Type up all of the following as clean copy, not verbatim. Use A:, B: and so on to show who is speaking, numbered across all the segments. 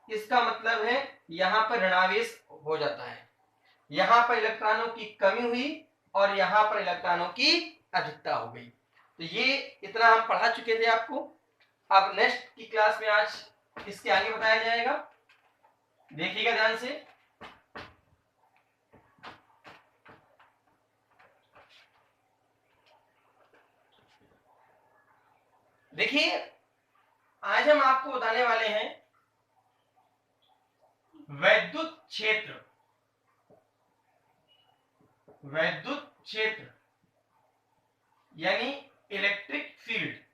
A: इसका मतलब है यहाँ पर ऋणावेश हो जाता है, यहाँ पर इलेक्ट्रॉनों की कमी हुई और यहाँ पर इलेक्ट्रॉनों की अधिकता हो गई। तो ये इतना हम पढ़ा चुके थे आपको। अब नेक्स्ट की क्लास में आज इसके आगे बताया जाएगा, देखिएगा ध्यान से। देखिए आज हम आपको बताने वाले हैं वैद्युत क्षेत्र। वैद्युत क्षेत्र यानी इलेक्ट्रिक फील्ड।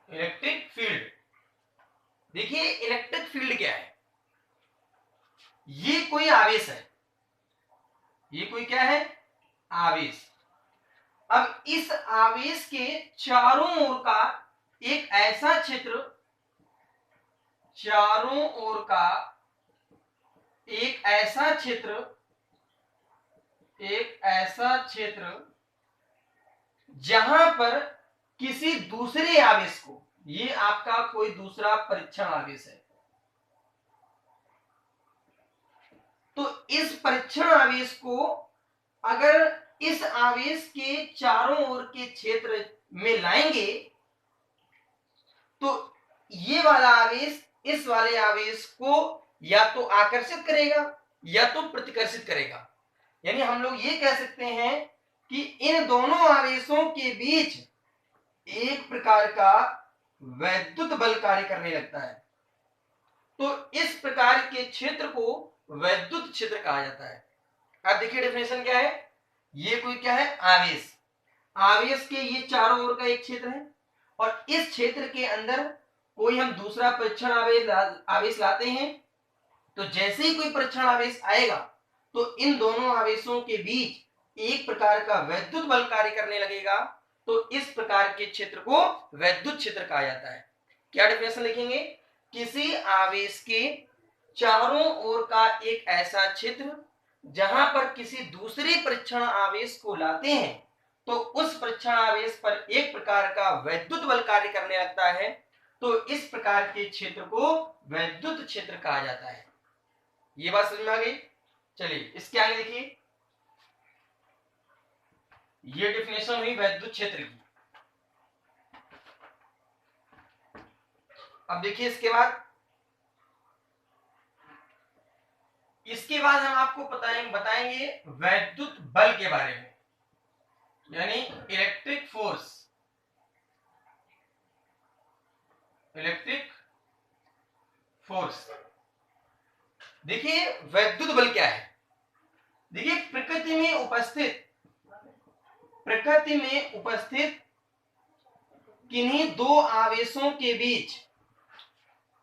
A: इलेक्ट्रिक फील्ड, देखिए इलेक्ट्रिक फील्ड क्या है? ये कोई आवेश है, ये कोई क्या है? आवेश। अब इस आवेश के चारों ओर का एक ऐसा क्षेत्र, चारों ओर का एक ऐसा क्षेत्र, एक ऐसा क्षेत्र जहां पर किसी दूसरे आवेश को, ये आपका कोई दूसरा परीक्षण आवेश है, तो इस परीक्षण आवेश को अगर इस आवेश के चारों ओर के क्षेत्र में लाएंगे तो ये वाला आवेश इस वाले आवेश को या तो आकर्षित करेगा या तो प्रतिकर्षित करेगा। यानी हम लोग ये कह सकते हैं कि इन दोनों आवेशों के बीच एक प्रकार का वैद्युत बल कार्य करने लगता है। तो इस प्रकार के क्षेत्र को वैद्युत क्षेत्र कहा जाता है। अब देखिए डेफिनेशन क्या है? ये कोई क्या है? आवेश। आवेश के ये चारों ओर का एक क्षेत्र है और इस क्षेत्र के अंदर कोई हम दूसरा परीक्षण आवेश लाते हैं, तो जैसे ही कोई परीक्षण आवेश आएगा तो इन दोनों आवेशों के बीच एक प्रकार का वैद्युत बल कार्य करने लगेगा। तो इस प्रकार के क्षेत्र को वैद्युत क्षेत्र कहा जाता है। क्या डेफिनेशन लिखेंगे? किसी आवेश के चारों ओर का एक ऐसा क्षेत्र जहां पर किसी दूसरे परीक्षण आवेश को लाते हैं तो उस परीक्षण आवेश पर एक प्रकार का वैद्युत बल कार्य करने लगता है, तो इस प्रकार के क्षेत्र को वैद्युत क्षेत्र कहा जाता है। ये बात समझ में आ गई? चलिए इसके आगे देखिए, ये डेफिनेशन हुई वैद्युत क्षेत्र की। अब देखिए इसके बाद हम आपको बताएंगे वैद्युत बल के बारे में, यानी इलेक्ट्रिक फोर्स। इलेक्ट्रिक फोर्स, देखिए वैद्युत बल क्या है? देखिए प्रकृति में उपस्थित किन्हीं दो आवेशों के बीच,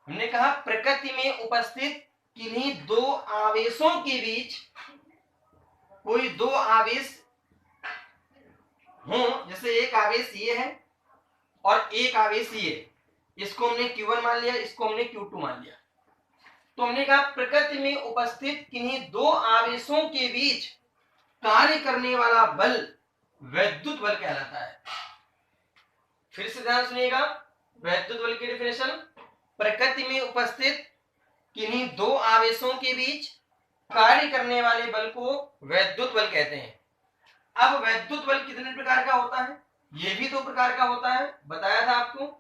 A: हमने कहा प्रकृति में उपस्थित किन्हीं दो आवेशों के बीच कोई दो आवेश हो, जैसे एक आवेश ये है और एक आवेश ये, इसको हमने Q1 मान लिया, इसको हमने Q2 मान लिया। तो हमने कहा प्रकृति में उपस्थित किन्हीं दो आवेशों के बीच कार्य करने वाला बल वैद्युत बल कहलाता है। फिर से ध्यान सुनिएगा, वैद्युत बल की डेफिनेशन, प्रकृति में उपस्थित किन्हीं दो आवेशों के बीच कार्य करने वाले बल को वैद्युत बल कहते हैं। अब वैद्युत बल कितने प्रकार का होता है? ये भी दो प्रकार का होता है, बताया था आपको।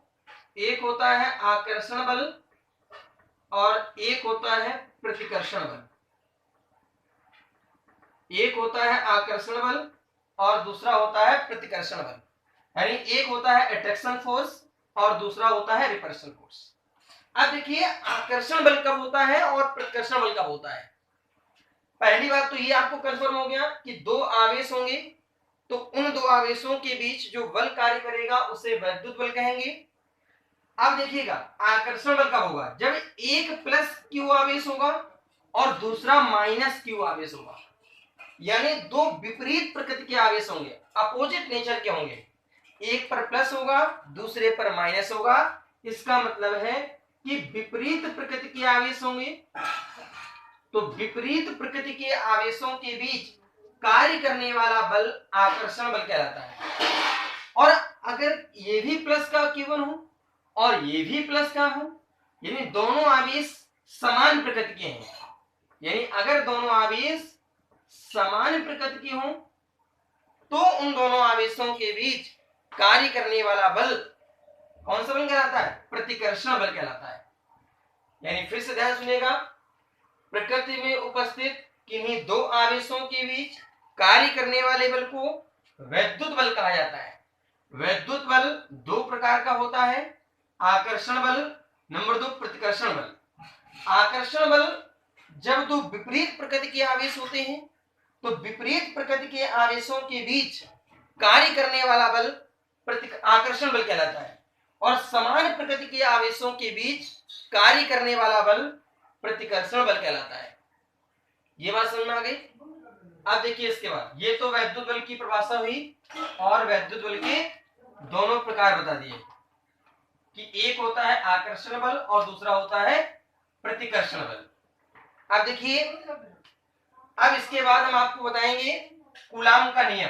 A: एक होता है आकर्षण बल और एक होता है प्रतिकर्षण बल। एक होता है आकर्षण बल और दूसरा होता है प्रतिकर्षण बल। यानी एक होता है अट्रैक्शन फोर्स और दूसरा होता है रिपल्शन फोर्स। अब देखिए आकर्षण बल कब होता है और प्रतिकर्षण बल कब होता है। पहली बात तो ये आपको कंफर्म हो गया कि दो आवेश होंगे, तो उन दो आवेशों के बीच जो बल कार्य करेगा उसे वैद्युत बल कहेंगे। अब देखिएगा आकर्षण बल कब होगा? जब एक प्लस क्यू आवेश होगा और दूसरा माइनस क्यू आवेश होगा, यानी दो विपरीत प्रकृति के आवेश होंगे, अपोजिट नेचर के होंगे। एक पर प्लस होगा, दूसरे पर माइनस होगा। इसका मतलब है कि विपरीत प्रकृति के आवेश होंगे, तो विपरीत प्रकृति के आवेशों के बीच कार्य करने वाला बल आकर्षण बल कहलाता है। और अगर ये भी प्लस का Q1 हो और ये भी प्लस का हो, यानी दोनों आवेश समान प्रकृति के हैं। यानी अगर दोनों आवेश समान प्रकृति के हों तो उन दोनों आवेशों के बीच कार्य करने वाला बल कौन सा बल कहलाता है? प्रतिकर्षण बल कहलाता है। यानी फिर से ध्यान सुनिएगा, प्रकृति में उपस्थित किन्हीं दो आवेशों के बीच कार्य करने वाले बल को वैद्युत बल कहा जाता है। वैद्युत बल दो प्रकार का होता है, आकर्षण बल, नंबर 2 प्रतिकर्षण बल। आकर्षण बल जब दो विपरीत प्रकृति के आवेश होते हैं तो विपरीत प्रकृति के आवेशों के बीच कार्य करने वाला बल आकर्षण बल कहलाता है, और समान प्रकृति के आवेशों के बीच कार्य करने वाला बल प्रतिकर्षण बल कहलाता है। ये बात समझ में आ गई? अब देखिए इसके बाद, ये तो वैद्युत बल की परिभाषा हुई और वैद्युत बल के दोनों प्रकार बता दिए कि एक होता है आकर्षण बल और दूसरा होता है प्रतिकर्षण बल। अब देखिए, अब इसके बाद हम आपको बताएंगे कूलाम का नियम।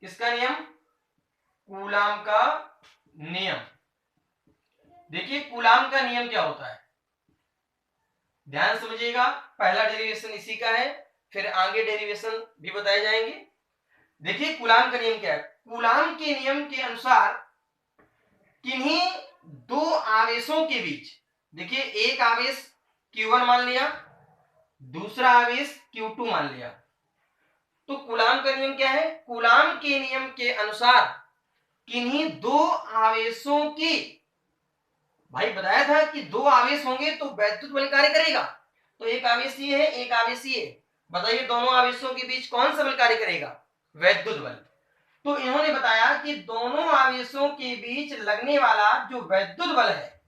A: किसका नियम? कूलाम का नियम। देखिए कूलाम का नियम क्या होता है, ध्यान समझिएगा। पहला डेरिवेशन इसी का है, फिर आगे डेरिवेशन भी बताए जाएंगे। देखिए कूलाम का नियम क्या है। कूलाम के नियम के अनुसार किन्हीं दो आवेशों के बीच, देखिए एक आवेश Q1 मान लिया, दूसरा आवेश Q2 मान लिया, तो कूलाम का नियम क्या है? कूलाम के नियम के अनुसार किन्हीं दो आवेशों की, भाई बताया था कि दो आवेश होंगे तो वैद्युत बल कार्य करेगा, तो एक आवेश ये है, एक आवेश ये है। बताइए दोनों आवेशों के बीच कौन सा बल कार्य करेगा? वैद्युत बल। तो इन्होंने बताया कि दोनों आवेशों के बीच लगने वाला जो वैद्युत बल है,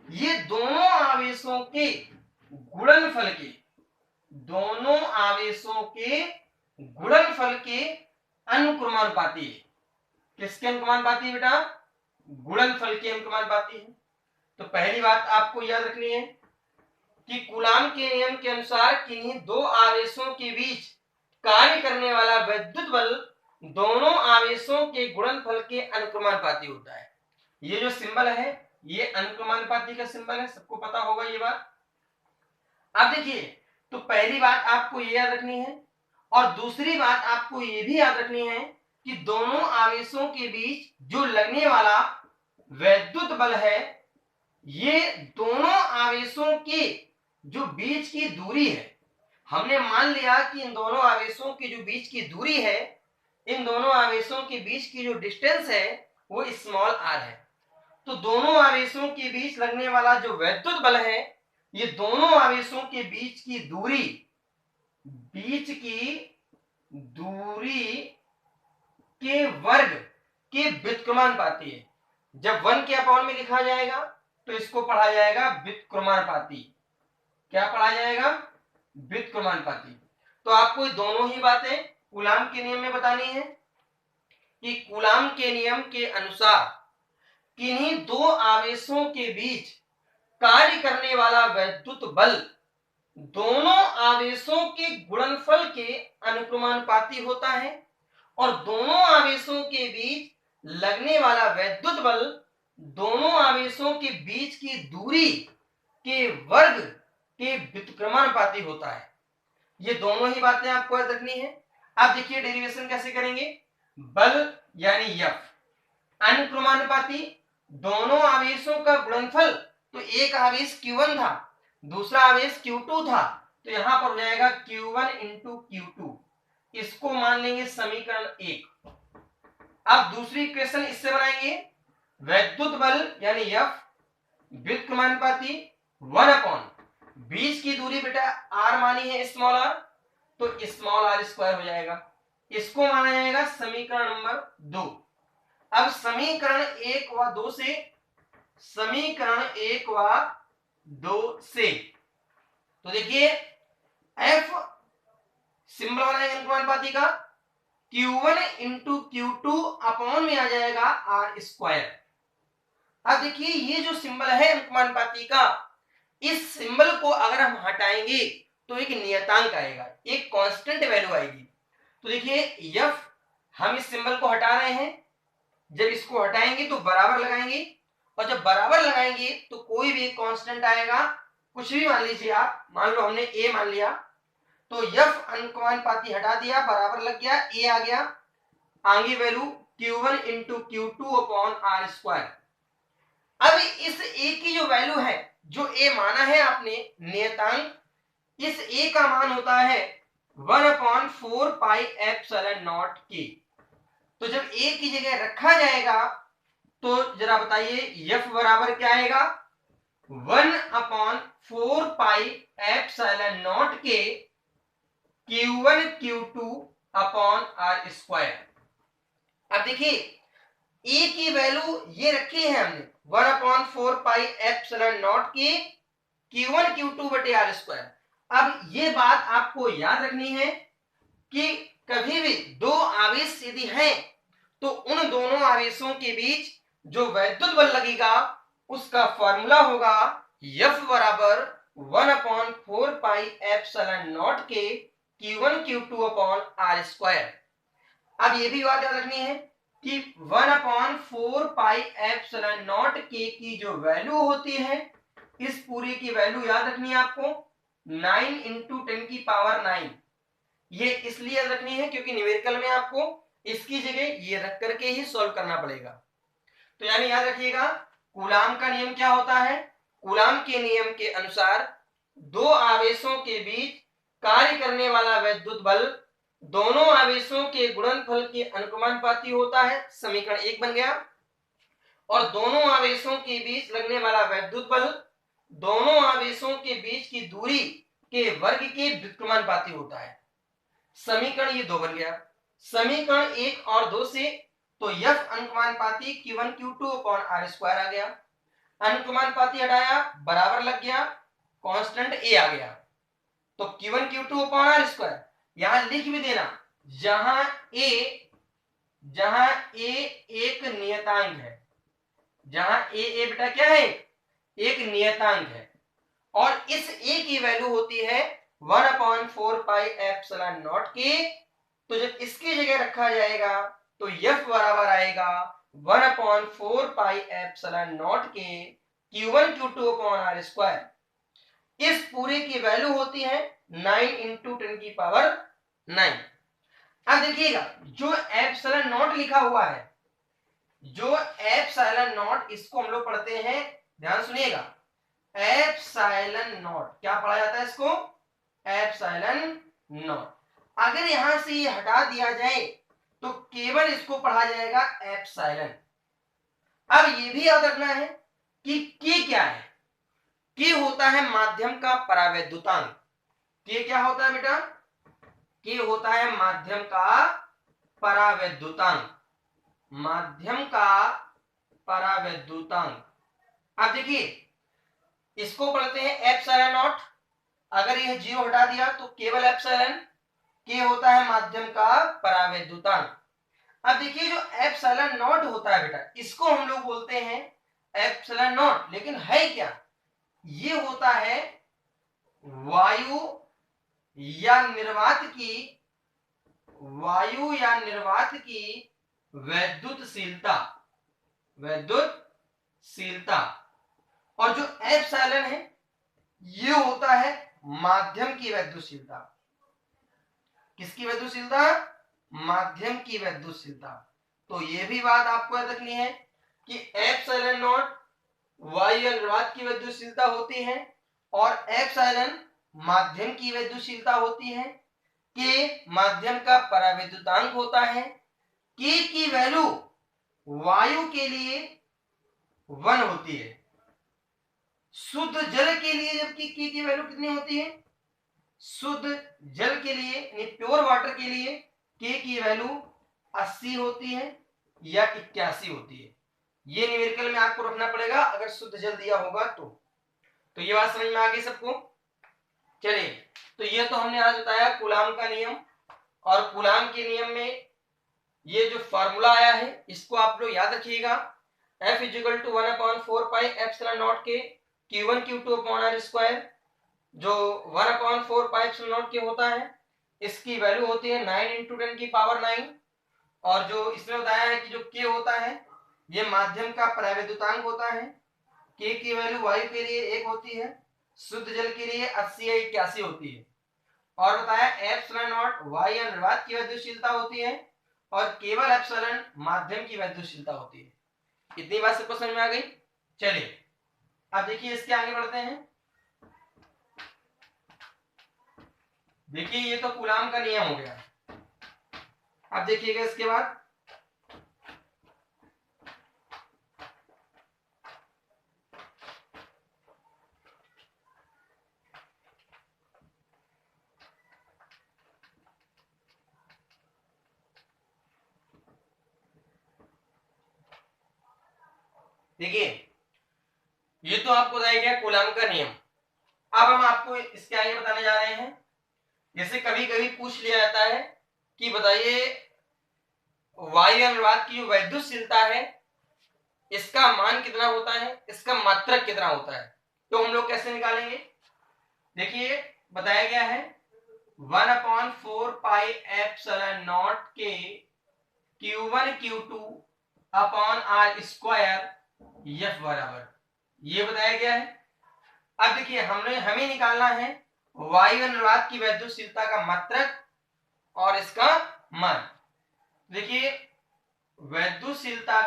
A: ये दोनों आवेशों के गुणनफल के, दोनों आवेशों के गुणनफल के अनुक्रमानुपाती है। किसके अनुक्रमानुपाती बेटा? गुणनफल के अनुक्रमानुपाती है। तो पहली बात आपको याद रखनी है कि कूलाम के नियम के अनुसार किन्हीं दो आवेशों के बीच कार्य करने वाला वैद्युत बल दोनों आवेशों के गुणनफल के अनुक्रमानुपाती होता है। ये जो सिंबल है ये अनुक्रमानुपाती का सिंबल है, सबको पता होगा ये बात। अब देखिए, तो पहली बात आपको ये याद रखनी है, और दूसरी बात आपको ये भी याद रखनी है कि दोनों आवेशों के बीच जो लगने वाला वैद्युत बल है, ये दोनों आवेशों के जो बीच की दूरी है, हमने मान लिया कि इन दोनों आवेशों की जो बीच की दूरी है, इन दोनों आवेशों के बीच की जो डिस्टेंस है वो स्मॉल r है। तो दोनों आवेशों के बीच लगने वाला जो वैद्युत बल है, ये दोनों आवेशों के बीच की दूरी, बीच की दूरी के वर्ग के व्युत्क्रमानुपाती है। जब 1 के अपॉन में लिखा जाएगा तो इसको पढ़ा जाएगा व्युत्क्रमानुपाती। क्या पढ़ा जाएगा? व्युत्क्रमानुपाती। तो आपको दोनों ही बातें कूलाम के नियम में बतानी है कि कूलाम के नियम के अनुसार किन्हीं दो आवेशों के बीच कार्य करने वाला वैद्युत बल दोनों आवेशों के गुणनफल के अनुक्रमानुपाती होता है, और दोनों आवेशों के बीच लगने वाला वैद्युत बल दोनों आवेशों के बीच की दूरी के वर्ग के व्युत्क्रमानुपाती होता है। ये दोनों ही बातें आपको याद रखनी है। अब देखिए डेरिवेशन कैसे करेंगे। बल यानी F अनुक्रमानुपाती, दोनों आवेशों का गुणनफल, तो एक आवेश Q1 था, दूसरा आवेश Q2 था, तो यहां पर हो जाएगा Q1 इंटू Q2। इसको मान लेंगे समीकरण 1। अब दूसरी इक्वेशन इससे बनाएंगे, वैद्युत बल यानी F व्युत्क्रमानुपाती 1 बीच की दूरी बेटा r मानी है स्मॉल r, तो स्मॉल r स्क्वायर हो जाएगा। इसको माना जाएगा समीकरण नंबर 2। अब समीकरण 1 व 2 से, समीकरण 1 व 2 से, तो देखिए F सिंबल बनाएंगे अनुक्रमानुपाती का, Q1 इंटू Q2 अपॉन में आ जाएगा r स्क्वायर। अब देखिए ये जो सिंबल है अनुक्रमानुपाती का, इस सिंबल को अगर हम हटाएंगे तो एक नियतांक आएगा, एक कांस्टेंट वैल्यू आएगी। तो देखिए F हम इस सिंबल को हटा रहे हैं, जब इसको हटाएंगे तो बराबर लगाएंगे और जब बराबर लगाएंगे तो कोई भी कांस्टेंट आएगा, कुछ भी मान लीजिए आप, मान लो हमने ए मान लिया, तो एफ अनुपाती हटा दिया, बराबर लग गया, ए आ गया, आगे value Q1 into Q2 upon R square. अब इस ए की जो वैल्यू है, जो ए माना है आपने नियतांक, इस ए का मान होता है 1/4 पाई एप्सिलॉन नॉट के। तो जब ए की जगह रखा जाएगा तो जरा बताइए एफ बराबर क्या आएगा, 1/4 पाई एप्सिलॉन नॉट के Q1 Q2 upon R square. अब देखिए ए की वैल्यू ये रखी है हमने 1/4 पाई एप्सिलॉन नॉट के Q1 Q2 बटे आर स्क्वायर। अब ये बात आपको याद रखनी है कि कभी भी दो आवेश यदि हैं तो उन दोनों आवेशों के बीच जो वैद्युत बल लगेगा उसका फॉर्मूला होगा F बराबर 1/4 पाई एप्सिलॉन नॉट के Q1 Q2 upon R square. अब ये भी बात याद रखनी है कि 1/4 पाई एप्सिलॉन नॉट के की जो वैल्यू होती है, इस पूरी की वैल्यू याद रखनी है आपको 9 इंटू 10 की पावर 9। ये इसलिए याद रखनी है क्योंकि न्यूमेरिकल में आपको इसकी जगह ये रख करके ही सॉल्व करना पड़ेगा। तो यानी याद रखिएगा कूलाम का नियम क्या होता है, कूलाम के नियम के अनुसार दो आवेशों के बीच कार्य करने वाला वैद्युत बल दोनों आवेशों के गुणनफल के अनुपाती होता है, समीकरण 1 बन गया। और दोनों आवेशों के बीच लगने वाला वैद्युत बल दोनों आवेशों के बीच की दूरी के वर्ग के व्युत्क्रमानुपाती होता है, समीकरण ये 2 बन गया। समीकरण 1 और 2 से तो F अनुपाती Q1 Q2 upon R square आ गया, अनुपाती हटाया, बराबर लग गया, कांस्टेंट ए आ गया, तो Q1 Q2 upon R square. यहां लिख भी देना जहां ए एक नियतांक है, जहां ए बेटा क्या है, एक नियतांक है, और इस ए की वैल्यू होती है 1/4 पाई एप्सिलॉन नॉट के। तो जब इसकी जगह रखा जाएगा तो F बराबर आएगा 1/4 पाई एप्सिलॉन नॉट के Q1 Q2 upon R square. इस पूरे की वैल्यू होती है 9 इंटू 10 की पावर 9। अब देखिएगा जो एप्सिलॉन नॉट लिखा हुआ है, जो एप्सिलॉन नॉट, इसको हम लोग पढ़ते हैं, ध्यान सुनिएगा, एप्सिलॉन नॉट क्या पढ़ा जाता है इसको, एप्सिलॉन नॉट। अगर यहां से ये हटा दिया जाए तो केवल इसको पढ़ा जाएगा एप्सिलॉन। अब ये भी याद रखना है कि के क्या है, के होता है माध्यम का परावैद्युतांक। के क्या होता है बेटा, के होता है माध्यम का परावैद्युतांक, माध्यम का परावैद्युतांक। अब देखिए इसको पढ़ते हैं एप्सिलॉन नॉट, अगर यह 0 हटा दिया तो केवल एप्सिलॉन, के होता है माध्यम का परावैद्युतांक। अब देखिए जो एप्सिलॉन नॉट होता है बेटा, इसको हम लोग बोलते हैं एप्सिलॉन नॉट, लेकिन है क्या, ये होता है वायु या निर्वात की वैद्युतशीलता, और जो एप्सिलॉन है ये होता है माध्यम की वैद्युतशीलता। किसकी वैद्युतशीलता, माध्यम की वैद्युतशीलता। तो ये भी बात आपको याद रखनी है कि एप्सिलॉन नॉट वायु या निर्वात की वैद्युतशीलता होती है और एप्सिलॉन माध्यम की वैद्युतशीलता होती है, के माध्यम का परावैद्युतांक होता है, के की वैल्यू वायु के लिए 1 होती है, शुद्ध जल के लिए जबकि के की वैल्यू कितनी होती है, शुद्ध जल के लिए यानी प्योर वाटर के लिए के की वैल्यू 80 होती है या 81 होती है। ये न्यूमेरिकल में आपको रखना पड़ेगा अगर शुद्ध जल दिया होगा तो ये बात समझ में आ गई सबको। चलिए तो ये तो हमने आज बताया कूलाम का नियम, और कूलाम के नियम में ये जो फार्मूला आया है इसको आप लोग याद रखिएगा, F = 1/4 पाई एप्सिलॉन नॉट के Q1 Q2 upon R square, जो 1/4 पाई एप्सिलॉन नॉट के होता है, इसकी वैल्यू होती है 9 इंटू 10 की पावर 9, और जो इसमें बताया है कि जो K होता है ये माध्यम का परावैद्युतांक होता है। के की वैल्यू वायु के लिए 1 होती है, शुद्ध जल के लिए 80 या 81 होती है। और बताया एप्सिलॉन नॉट वायु या निर्वात की वैद्युशीलता होती है और केवल एप्सिलॉन माध्यम की वैद्युशीलता होती है। इतनी बात सबको समझ में आ गई। चलिए अब देखिए इसके आगे बढ़ते हैं। देखिए ये तो कूलाम का नियम हो गया। अब देखिएगा इसके बाद देखिए ये तो आपको बताया गया कूलाम का नियम। अब हम आपको इसके आगे बताने जा रहे हैं। जैसे कभी कभी पूछ लिया जाता है कि बताइए वायु अनुनाद की जो वैद्युतशीलता है इसका मान कितना होता है, इसका मात्रक कितना होता है, तो हम लोग कैसे निकालेंगे। देखिए बताया गया है 1/4 पाई एप्सिलॉन नॉट के Q1 Q2 upon R square F बराबर, ये बताया गया है। अब देखिए हमें निकालना है वायु अनुनाद की वैद्युतशीलता का मात्रक और इसका मान। देखिए वैद्युतशीलता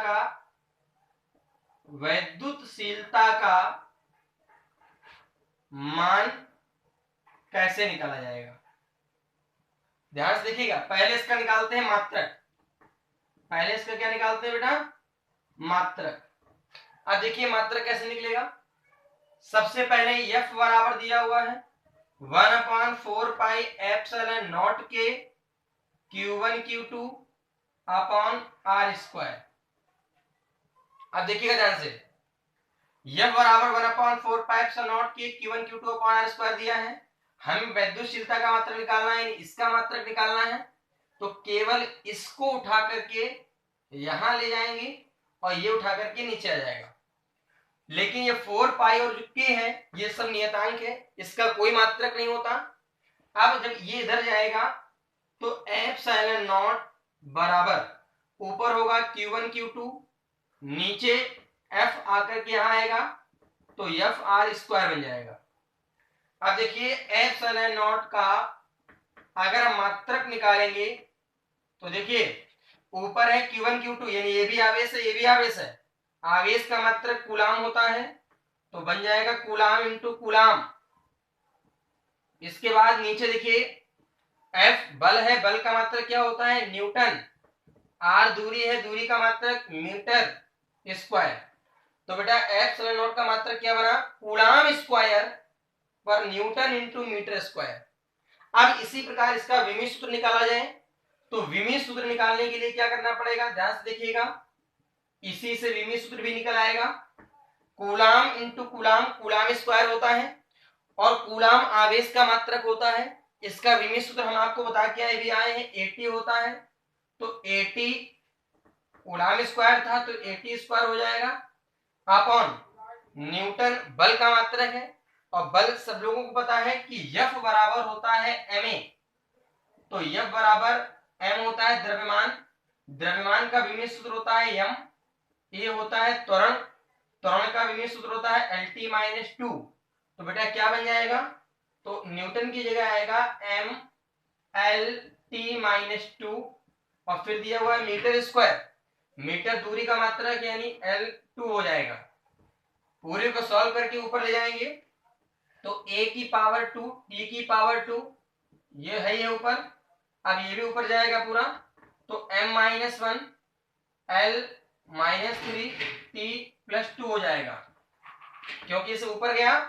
A: का मान कैसे निकाला जाएगा, ध्यान से देखिएगा। पहले इसका निकालते हैं मात्रक, पहले इसका क्या निकालते हैं बेटा, मात्रक। अब देखिए मात्रक कैसे निकलेगा। सबसे पहले F बराबर दिया हुआ है 1/4 पाई एप्सिलॉन नॉट के Q1 Q2 upon R square. अब देखिएगा ध्यान से, F बराबर 1/4 पाई एप्सिलॉन नॉट के Q1 Q2 upon R square दिया है। हमें वैद्युतशीलता का मात्रक निकालना है, इसका मात्रक निकालना है, तो केवल इसको उठा करके यहां ले जाएंगे और ये उठा करके नीचे आ जाएगा। लेकिन ये 4 पाई और जो के है ये सब नियतांक है, इसका कोई मात्रक नहीं होता। अब जब ये इधर जाएगा तो एप्सिलॉन नॉट बराबर ऊपर होगा Q1 Q2, नीचे F आकर के यहां आएगा तो F R स्क्वायर बन जाएगा। अब देखिए एप्सिलॉन नॉट का अगर हम मात्रक निकालेंगे तो देखिए ऊपर है Q1 Q2 यानी ये भी आवेश है, ये भी आवेश है। आवेश का मात्रक कूलाम होता है तो बन जाएगा कूलाम इंटू कूलाम। इसके बाद नीचे देखिए F बल है, बल का मात्रक क्या होता है, न्यूटन। R दूरी है, दूरी का मात्रक मीटर स्क्वायर। तो बेटा एप्सिलॉन नॉट का मात्रक क्या बना, कूलाम स्क्वायर पर न्यूटन इंटू मीटर स्क्वायर। अब इसी प्रकार इसका विमीय सूत्र निकाला जाए तो विमीय सूत्र निकालने के लिए क्या करना पड़ेगा, ध्यान से देखिएगा। इसी से विमीय सूत्र भी निकल आएगा, coulomb into coulomb, coulomb square होता है और कूलाम आवेश का मात्रक होता है। इसका विमीय सूत्र हम आपको बता के आए भी आए हैं, 80 होता है। तो 80 कूलाम स्क्वायर था तो 80 स्क्वायर हो जाएगा अपॉन न्यूटन बल का मात्रक है और बल सब लोगों को पता है कि F बराबर होता है ma। तो F बराबर m होता है द्रव्यमान, द्रव्यमान का विमीय सूत्र होता है m, ये होता है त्वरण, त्वरण का विमीय सूत्र होता है LT-2। तो बेटा क्या बन जाएगा, तो न्यूटन की जगह आएगा m LT-2 और फिर दिया हुआ है मीटर स्क्वायर, मीटर दूरी का मात्रक यानी L2 हो जाएगा। पूरे को सॉल्व करके ऊपर ले जाएंगे तो a की पावर 2 t की पावर 2 ये है, ये ऊपर। अब ये भी ऊपर जाएगा पूरा तो m-1 L-3 t+2 हो जाएगा। क्योंकि इसे ऊपर गया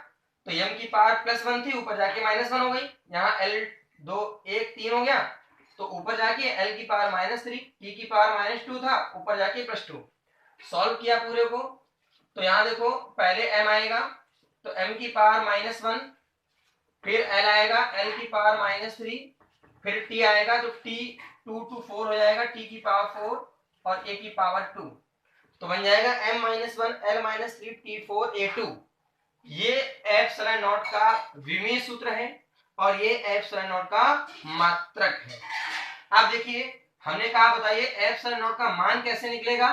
A: तो m की पावर +1 थी, ऊपर जाके -1 हो गई। यहाँ L2 1 3 हो गया तो ऊपर जाके L की पावर -3, t की पावर -2 था, ऊपर जाके +2। सॉल्व किया पूरे को तो यहाँ देखो पहले m आएगा तो m की पावर -1, फिर L आएगा L की पावर -3, फिर t आएगा तो t 2 to 4 हो जाएगा, t की पावर 4 और a की पावर 2। तो बन जाएगा m-1 L-3 T4 A2। ये एप्सिलॉन नॉट का विमीय सूत्र है और ये एप्सिलॉन नॉट का मात्रक है। अब देखिए हमने कहा बताइए एप्सिलॉन नॉट का मान कैसे निकलेगा,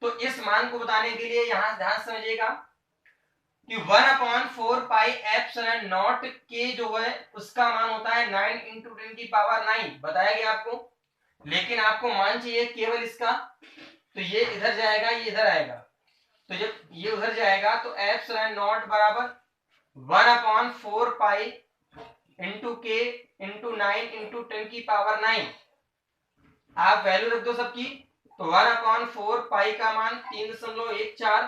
A: तो इस मान को बताने के लिए यहां ध्यान समझिएगा कि 1/4 पाई एप्सिलॉन नॉट के जो है उसका मान होता है 9 इंटू 10 की पावर 9, बताया गया आपको। लेकिन आपको मान चाहिए केवल इसका, तो ये इधर जाएगा, ये इधर आएगा, तो जब ये उधर जाएगा तो एप्सिलॉन नॉट बराबर 1/4 पाई इंटू के इंटू 9 इंटू 10 की पावर 9। आप वैल्यू रख दो सबकी, तो 1/4 पाई का मान 3.14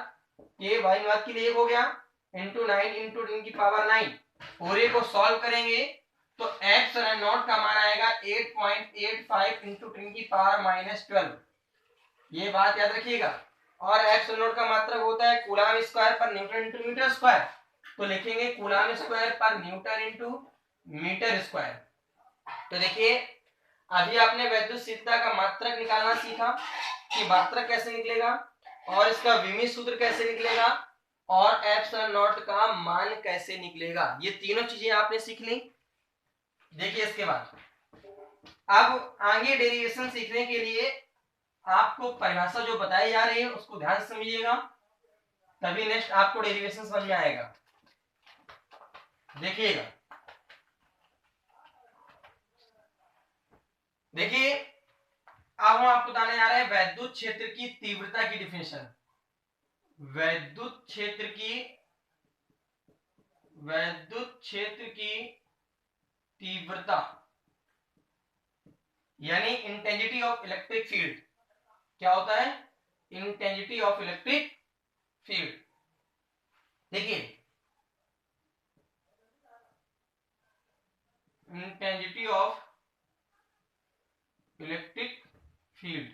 A: के वाई के लिए हो गया, इंटू 9 इंटू 10 की पावर 9। पूरे को सॉल्व करेंगे तो एप्सिलॉन नॉट का मान आएगा 8.85 इंटू 10 की पावर -12। ये बात याद रखिएगा। और एप्सिलॉन नॉट का मात्रक होता है कूलम स्क्वायर पर न्यूटन इंटू मीटर स्क्वायर, तो लिखेंगे कूलम स्क्वायर पर न्यूटन इंटू मीटर स्क्वायर। तो देखिए अभी आपने वैद्युतशीलता का मात्रक निकालना सीखा कि मात्रक कैसे निकलेगा और इसका विमीय सूत्र कैसे निकलेगा और एप्सिलॉन नॉट का मान कैसे निकलेगा, ये तीनों चीजें आपने सीख ली। देखिए इसके बाद अब आगे डेरिवेशन सीखने के लिए आपको परिभाषा जो बताई जा रही है उसको ध्यान से समझिएगा, तभी नेक्स्ट आपको डेरिवेशन समझ में आएगा। देखिएगा, देखिए अब हम आपको बताने जा रहे हैं वैद्युत क्षेत्र की तीव्रता की डिफिनेशन। वैद्युत क्षेत्र की तीव्रता यानी इंटेंसिटी ऑफ इलेक्ट्रिक फील्ड। क्या होता है? Intensity of electric field. देखिए इंटेंसिटी ऑफ इलेक्ट्रिक फील्ड।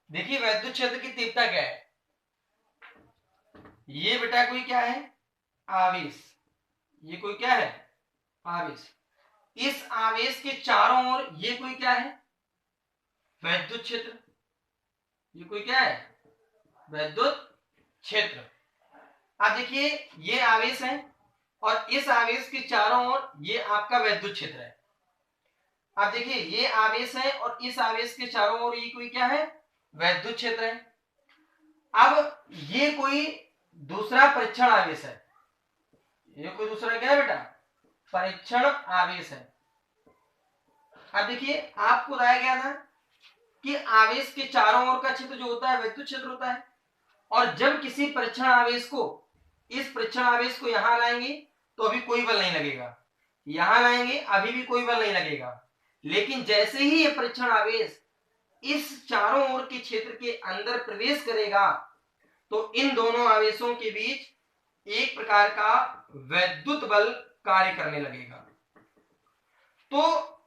A: देखिए वैद्युत क्षेत्र की तीव्रता क्या है? ये बेटा कोई क्या है? आवेश। ये कोई क्या है? आवेश। इस आवेश के चारों ओर ये कोई क्या है? वैद्युत क्षेत्र। ये कोई क्या है? वैद्युत क्षेत्र। अब देखिए ये आवेश है और इस आवेश के चारों ओर ये आपका वैद्युत क्षेत्र है। अब देखिए ये आवेश है और इस आवेश के चारों ओर ये कोई क्या है? वैद्युत क्षेत्र है। अब ये कोई दूसरा परीक्षण आवेश है। ये कोई दूसरा क्या है बेटा? परीक्षण आवेश है। अब देखिए आपको बताया गया था कि आवेश के चारों ओर का क्षेत्र जो होता है वैद्युत क्षेत्र होता है, और जब किसी परीक्षण आवेश को इस परीक्षण आवेश को यहां लाएंगे तो अभी कोई बल नहीं लगेगा, यहां लाएंगे अभी भी कोई बल नहीं लगेगा। लेकिन जैसे ही ये परीक्षण आवेश इस चारों ओर के क्षेत्र के अंदर प्रवेश करेगा तो इन दोनों आवेशों के बीच एक प्रकार का वैद्युत बल कार्य करने लगेगा। तो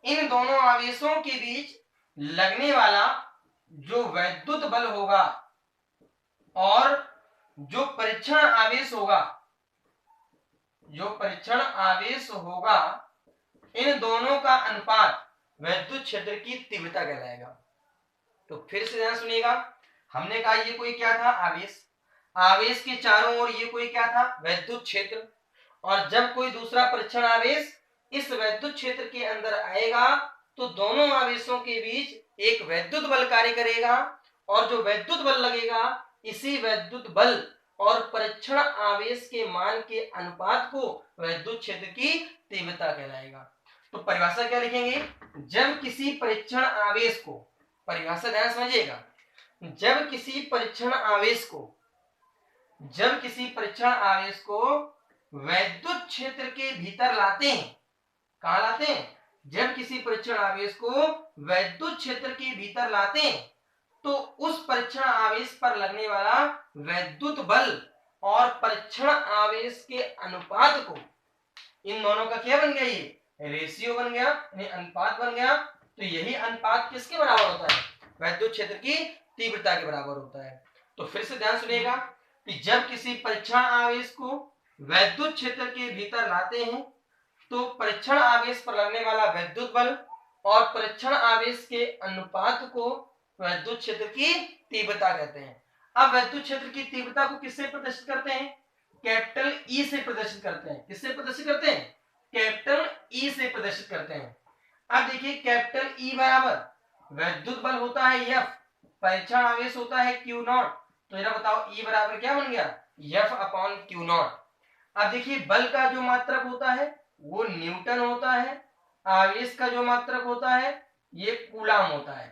A: इन दोनों आवेशों के बीच लगने वाला जो वैद्युत बल होगा और जो परीक्षण आवेश होगा, इन दोनों का अनुपात वैद्युत क्षेत्र की तीव्रता कहलाएगा। तो फिर से ध्यान सुनिएगा, हमने कहा ये कोई क्या था? आवेश। आवेश के चारों ओर ये कोई क्या था? वैद्युत क्षेत्र। और जब कोई दूसरा परीक्षण आवेश इस वैद्युत क्षेत्र के अंदर आएगा तो दोनों आवेशों के बीच एक वैद्युत बल कार्य करेगा, और जो वैद्युत बल लगेगा इसी वैद्युत बल और परीक्षण आवेश के मान के अनुपात को वैद्युत क्षेत्र की तीव्रता कहलाएगा। तो परिभाषा क्या लिखेंगे? जब किसी परीक्षण आवेश को, परिभाषा ध्यान समझिएगा, जब किसी परीक्षण आवेश को वैद्युत क्षेत्र के भीतर लाते हैं। कहां लाते हैं? जब किसी परीक्षण आवेश को वैद्युत क्षेत्र के भीतर लाते हैं तो उस परीक्षण आवेश पर लगने वाला वैद्युत बल और परीक्षण आवेश के अनुपात को, इन दोनों का क्या बन गया? ये रेशियो बन गया, यानी अनुपात बन गया। तो यही अनुपात किसके बराबर होता है? वैद्युत क्षेत्र की तीव्रता के बराबर होता है। तो फिर से ध्यान सुनिएगा कि जब किसी परीक्षण आवेश को वैद्युत क्षेत्र के भीतर लाते हैं तो परीक्षण आवेश पर लगने वाला वैद्युत बल और परीक्षण आवेश के अनुपात को वैद्युत क्षेत्र की तीव्रता कहते हैं। अब वैद्युत क्षेत्र की तीव्रता को किससे प्रदर्शित करते हैं? कैपिटल ई से प्रदर्शित करते हैं। किससे प्रदर्शित करते हैं? कैपिटल ई से प्रदर्शित करते हैं। अब देखिए कैपिटल ई बराबर वैद्युत बल होता है F, परीक्षण आवेश होता है Q नॉट, तो जरा बताओ E बराबर क्या बन गया, F अपॉन Q नॉट। अब देखिए बल का जो मात्रक होता है वो न्यूटन होता है, आवेश का जो मात्रक होता है ये कूलाम होता है।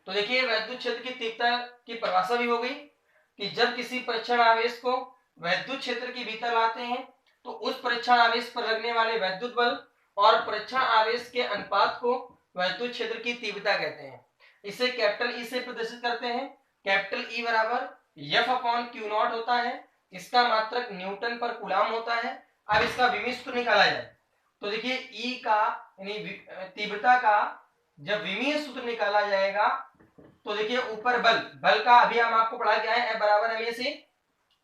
A: तो देखिए वैद्युत क्षेत्र की तीव्रता की परिभाषा भी हो गई कि जब किसी परीक्षण आवेश को वैद्युत क्षेत्र के भीतर लाते हैं तो उस परीक्षण आवेश पर लगने वाले वैद्युत बल और परीक्षण आवेश के अनुपात को वैद्युत क्षेत्र की तीव्रता कहते हैं। इसे कैपिटल ई से प्रदर्शित करते हैं। कैपिटल ई बराबर F अपॉन क्यू नॉट होता है, इसका मात्रक न्यूटन पर कूलाम होता है। अब इसका विमीय सूत्र निकाला जाए तो देखिए ई का यानी तीव्रता का जब विमीय सूत्र निकाला जाएगा तो देखिए ऊपर बल का अभी हम आपको पढ़ा क्या है, F बराबर एम ए से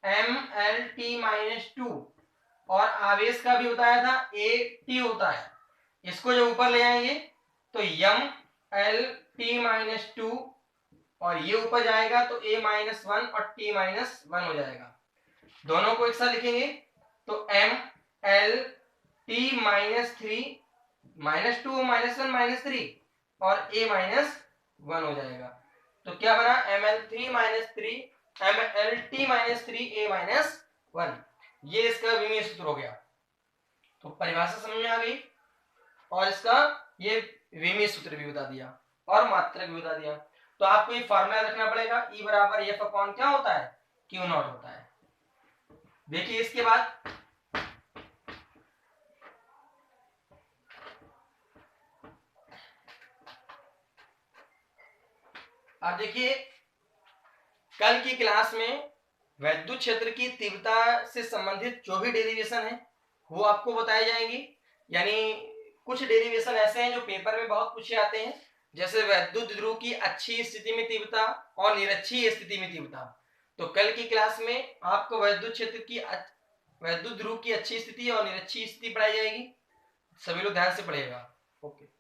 A: M L T minus two, और आवेश का भी बताया था ए टी होता है। इसको जब ऊपर ले आएंगे तो M L T minus two और ये ऊपर जाएगा तो ए माइनस वन और टी माइनस वन हो जाएगा। दोनों को एक साथ लिखेंगे तो M L T minus three minus two minus one minus three और ए माइनस वन हो जाएगा। तो क्या बना, M L three minus three M L T minus three A minus one, ये इसका विमीय सूत्र हो गया। तो परिभाषा समझ में आ गई और इसका ये विमीय सूत्र भी बता दिया और मात्रक भी बता दिया। तो आपको ये फार्मूला रखना पड़ेगा, ई बराबर एफ अपॉन क्या होता है, क्यू नॉट होता है। देखिए इसके बाद अब देखिए कल की क्लास में वैद्युत क्षेत्र की तीव्रता से संबंधित जो भी डेरिवेशन है वो आपको बताई जाएंगी। यानी कुछ डेरिवेशन ऐसे हैं जो पेपर में बहुत पूछे आते हैं, जैसे वैद्युत ध्रुव की अच्छी स्थिति में तीव्रता और निरक्षीय स्थिति में तीव्रता। तो कल की क्लास में आपको वैद्युत क्षेत्र की वैद्युत ध्रुव की अच्छी स्थिति और निरक्षीय स्थिति पढ़ाई जाएगी। सभी लोग ध्यान से पढ़िएगा। ओके।